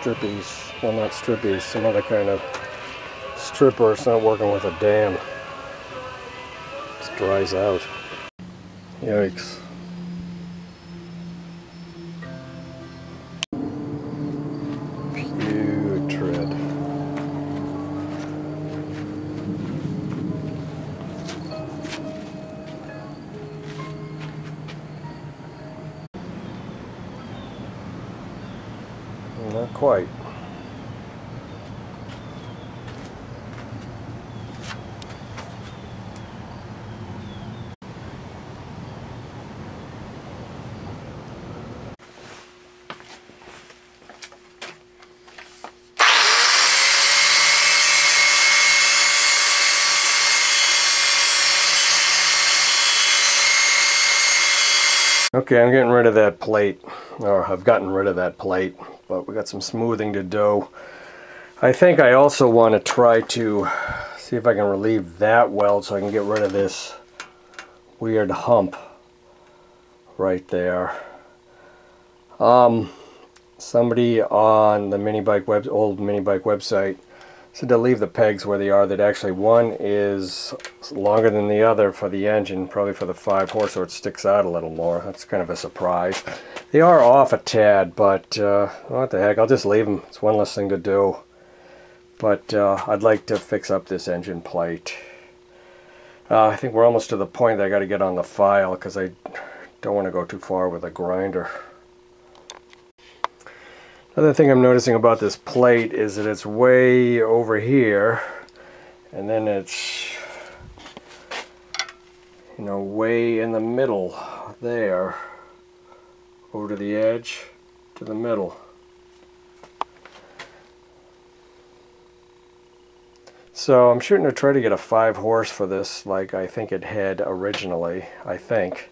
strippies, well not strippies, some other kind of stripper. It's not working with a dam. It dries out. Yikes. Putrid. Not quite. Okay, I'm getting rid of that plate, or I've gotten rid of that plate, but we got some smoothing to do. I think I also want to try to see if I can relieve that weld so I can get rid of this weird hump right there. Somebody on the old mini bike website said to leave the pegs where they are. That actually one is longer than the other for the engine, probably for the 5-horse, so it sticks out a little more. That's kind of a surprise. They are off a tad, but what the heck, I'll just leave them. It's one less thing to do. But I'd like to fix up this engine plate. I think we're almost to the point that I got to get on the file because I don't want to go too far with a grinder. Another thing I'm noticing about this plate is that it's way over here, and then it's, you know, way in the middle there, over to the edge, to the middle. So I'm shooting to try to get a 5-horse for this, like I think it had originally, I think.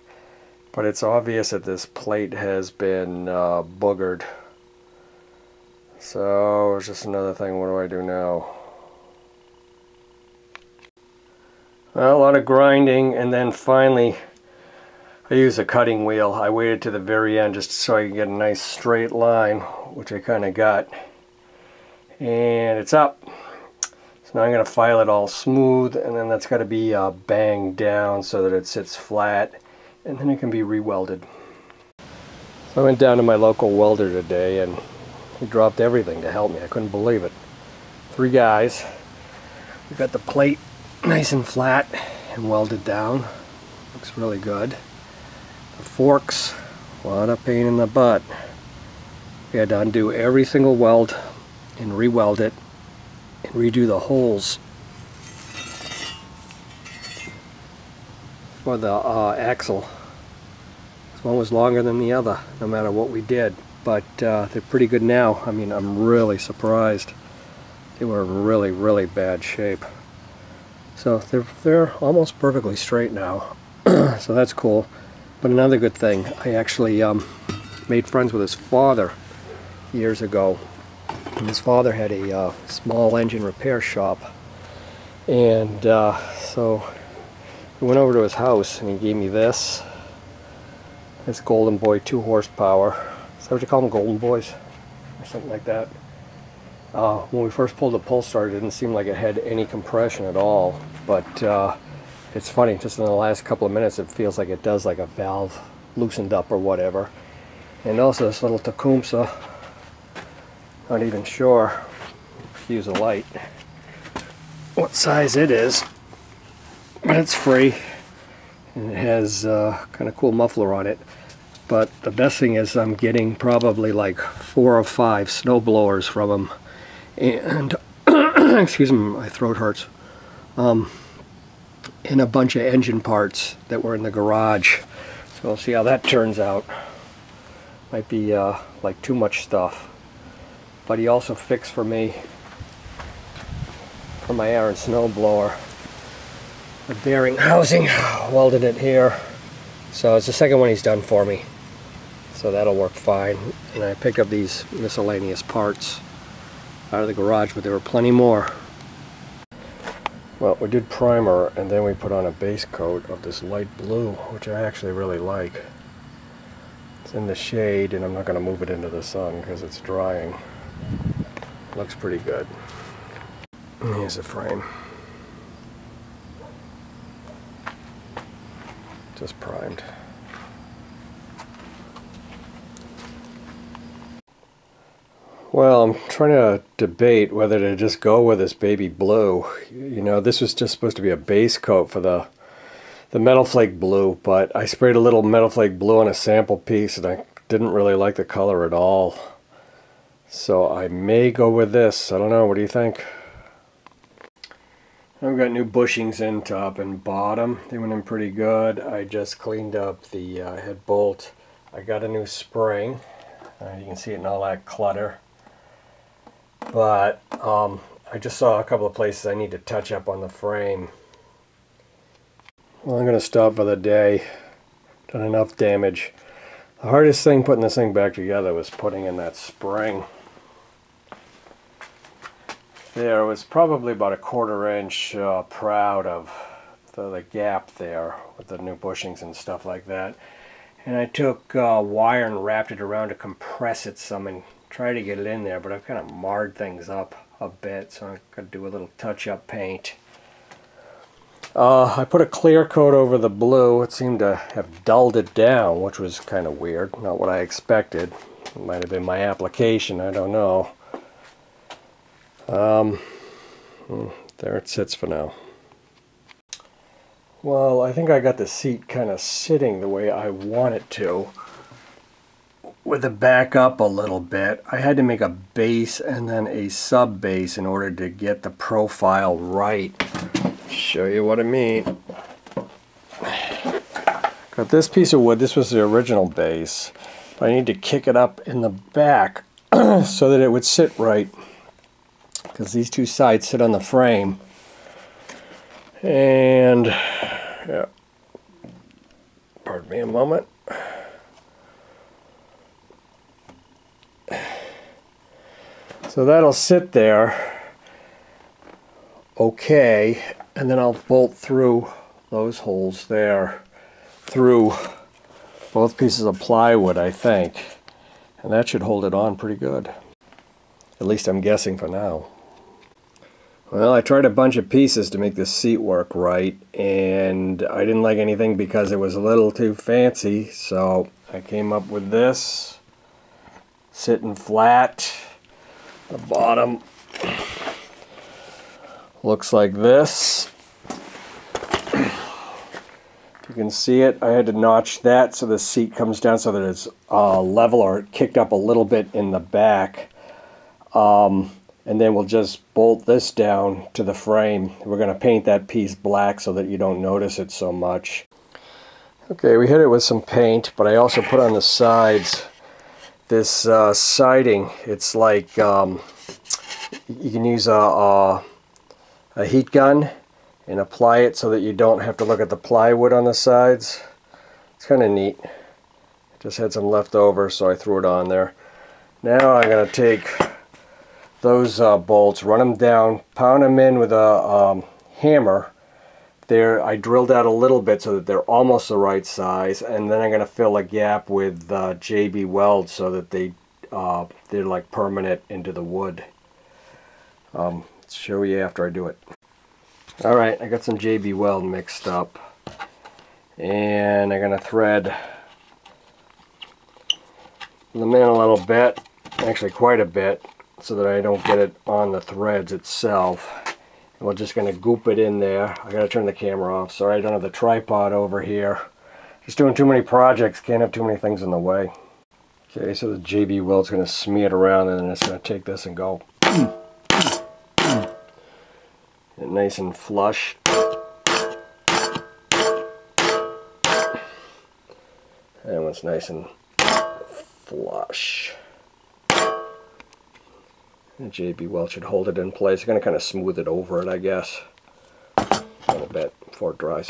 But it's obvious that this plate has been boogered. So it's just another thing. What do I do now? Well, a lot of grinding, and then finally I use a cutting wheel. I waited to the very end just so I could get a nice straight line, which I kind of got. And it's up. So now I'm going to file it all smooth, and then that's got to be banged down so that it sits flat, and then it can be re-welded. So I went down to my local welder today, and he dropped everything to help me. I couldn't believe it. 3 guys. We got the plate nice and flat and welded down. Looks really good. The forks, what a pain in the butt. We had to undo every single weld and re-weld it and redo the holes for the axle. This one was longer than the other, no matter what we did. But they're pretty good now. I mean, I'm really surprised. They were in really, really bad shape. So they're almost perfectly straight now. So that's cool. But another good thing, I actually made friends with his father years ago. And his father had a small engine repair shop. And so we went over to his house and he gave me this Golden Boy 2 horsepower. Is that what you call them, Golden Boys? Or something like that. When we first pulled the pull start, it didn't seem like it had any compression at all. But it's funny, just in the last couple of minutes, it feels like it does, like a valve loosened up or whatever. And also this little Tecumseh, not even sure, use a light, what size it is. But it's free. And it has kind of cool muffler on it. But the best thing is I'm getting probably like 4 or 5 snow blowers from him, and excuse me, my throat hurts. And a bunch of engine parts that were in the garage. So we'll see how that turns out. Might be like too much stuff. But he also fixed for me, for my Aaron snow blower, the bearing housing, welded it here. So it's the second one he's done for me. So that'll work fine. And I picked up these miscellaneous parts out of the garage, but there were plenty more. Well, we did primer, and then we put on a base coat of this light blue, which I actually really like. It's in the shade, and I'm not going to move it into the sun because it's drying. Looks pretty good. Here's the frame. Just primed. Well, I'm trying to debate whether to just go with this baby blue. You know, this was just supposed to be a base coat for the metal flake blue, but I sprayed a little metal flake blue on a sample piece and I didn't really like the color at all. So I may go with this. I don't know. What do you think? I've got new bushings in top and bottom. They went in pretty good. I just cleaned up the head bolt. I got a new spring. You can see it in all that clutter. But I just saw a couple of places I need to touch up on the frame. Well, I'm going to stop for the day. Done enough damage. The hardest thing putting this thing back together was putting in that spring. There was probably about a 1/4 inch proud of the gap there with the new bushings and stuff like that. And I took wire and wrapped it around to compress it some and try to get it in there, but I've kind of marred things up a bit, so I've got to do a little touch-up paint. I put a clear coat over the blue. It seemed to have dulled it down, which was kind of weird. Not what I expected. It might have been my application, I don't know. There it sits for now. Well, I think I got the seat kind of sitting the way I want it to, with the back up a little bit. I had to make a base and then a sub base in order to get the profile right. Show you what I mean. Got this piece of wood. This was the original base, but I need to kick it up in the back so that it would sit right, because these two sides sit on the frame. And yeah, pardon me a moment. So that'll sit there okay, and then I'll bolt through those holes there through both pieces of plywood, I think, and that should hold it on pretty good. At least I'm guessing for now. Well, I tried a bunch of pieces to make this seat work right, and I didn't like anything because it was a little too fancy, so I came up with this, sitting flat. The bottom looks like this. If you can see it, I had to notch that so the seat comes down so that it's level, or kicked up a little bit in the back. And then we'll just bolt this down to the frame. We're going to paint that piece black so that you don't notice it so much. Okay, we hit it with some paint, but I also put on the sides this siding. It's like you can use a heat gun and apply it so that you don't have to look at the plywood on the sides. It's kind of neat. Just had some left over, so I threw it on there. Now I'm going to take those bolts, run them down, pound them in with a hammer. There, I drilled out a little bit so that they're almost the right size, and then I'm going to fill a gap with JB Weld so that they're like permanent into the wood. I'll show you after I do it. Alright, I got some JB Weld mixed up, and I'm going to thread them in a little bit, actually quite a bit, so that I don't get it on the threads itself. And we're just going to goop it in there. I got to turn the camera off. Sorry, I don't have the tripod over here. Just doing too many projects, can't have too many things in the way. Okay, so the JB Weld's going to smear it around, and then it's going to take this and go and nice and flush. And it's nice and flush. And JB Weld should hold it in place. I'm going to kind of smooth it over it, I guess, a little bit before it dries.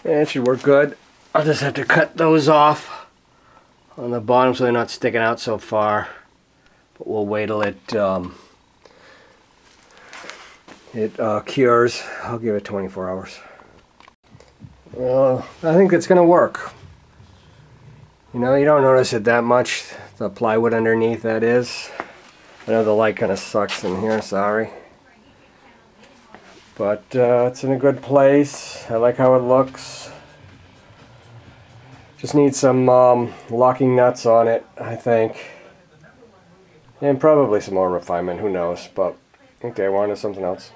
And it should work good. I'll just have to cut those off on the bottom so they're not sticking out so far. But we'll wait till it cures. I'll give it 24 hours. Well, I think it's going to work. You know, you don't notice it that much, the plywood underneath, that is. I know the light kind of sucks in here, sorry. But it's in a good place. I like how it looks. Just need some locking nuts on it, I think. And probably some more refinement, who knows. But, okay, we're on to something else.